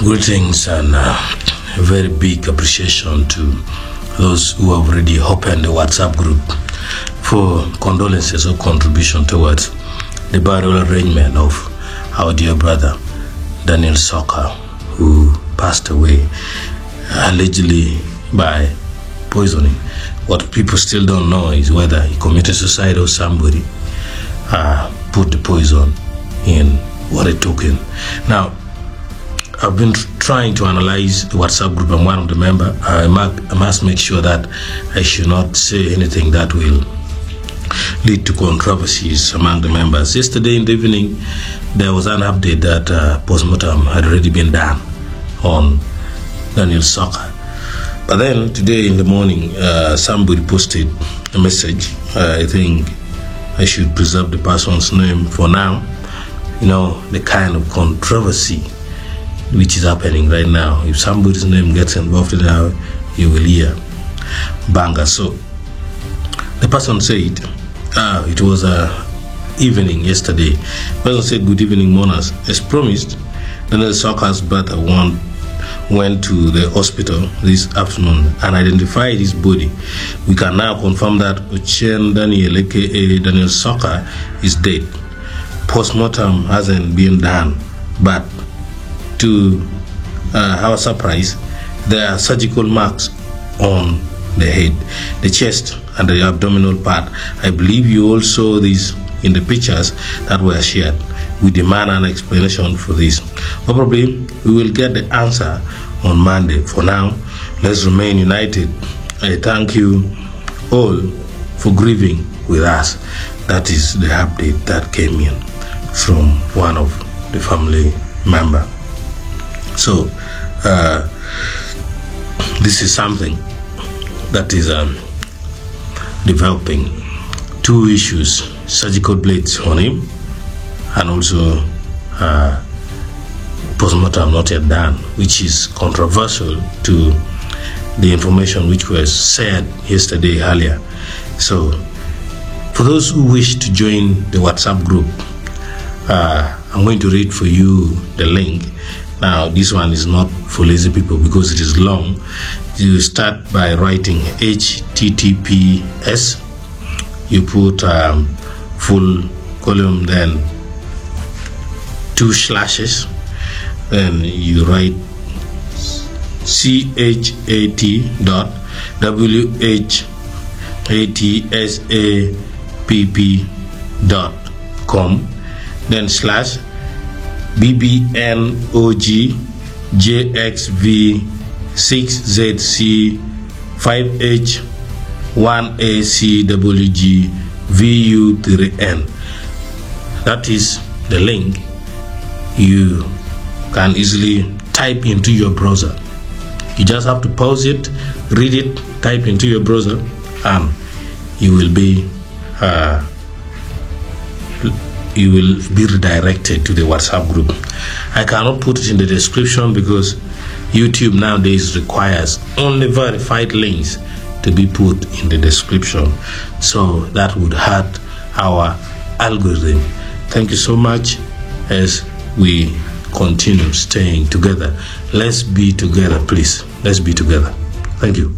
Greetings and a very big appreciation to those who have already opened the WhatsApp group for condolences or contribution towards the burial arrangement of our dear brother Daniel Soka, who passed away allegedly by poisoning. What people still don't know is whether he committed suicide or somebody put the poison in what he took in. Now, I've been trying to analyze the WhatsApp group. I'm one of the members. I must make sure that I should not say anything that will lead to controversies among the members. Yesterday in the evening, there was an update that postmortem had already been done on Daniel Soka. But then today in the morning, somebody posted a message. I think I should preserve the person's name for now. You know, the kind of controversy which is happening right now. If somebody's name gets involved in it, you will hear banga. So the person said, it was evening yesterday. The person said, good evening, mourners. As promised, Daniel Soka's brother went to the hospital this afternoon and identified his body. We can now confirm that Ochen Daniel, aka Daniel Soka, is dead. Postmortem hasn't been done, but to our surprise, there are surgical marks on the head, the chest, and the abdominal part. I believe you all saw these in the pictures that were shared. We demand an explanation for this. Probably we will get the answer on Monday. For now, let's remain united. I thank you all for grieving with us. That is the update that came in from one of the family members. So this is something that is developing. Two issues: surgical blades on him, and also postmortem not yet done, which is controversial to the information which was said yesterday earlier. So for those who wish to join the WhatsApp group, I'm going to read for you the link. Now, this one is not for lazy people because it is long. You start by writing HTTPS. You put full column, then 2 slashes. Then you write chat.whatsapp.com, then slash BBNOG JXV6ZC5H1ACWGVU3N. That is the link. You can easily type into your browser. You just have to pause it, read it, type into your browser, and you will be redirected to the WhatsApp group. I cannot put it in the description because YouTube nowadays requires only verified links to be put in the description, so that would hurt our algorithm. Thank you so much. As we continue staying together, let's be together, please. Let's be together. Thank you.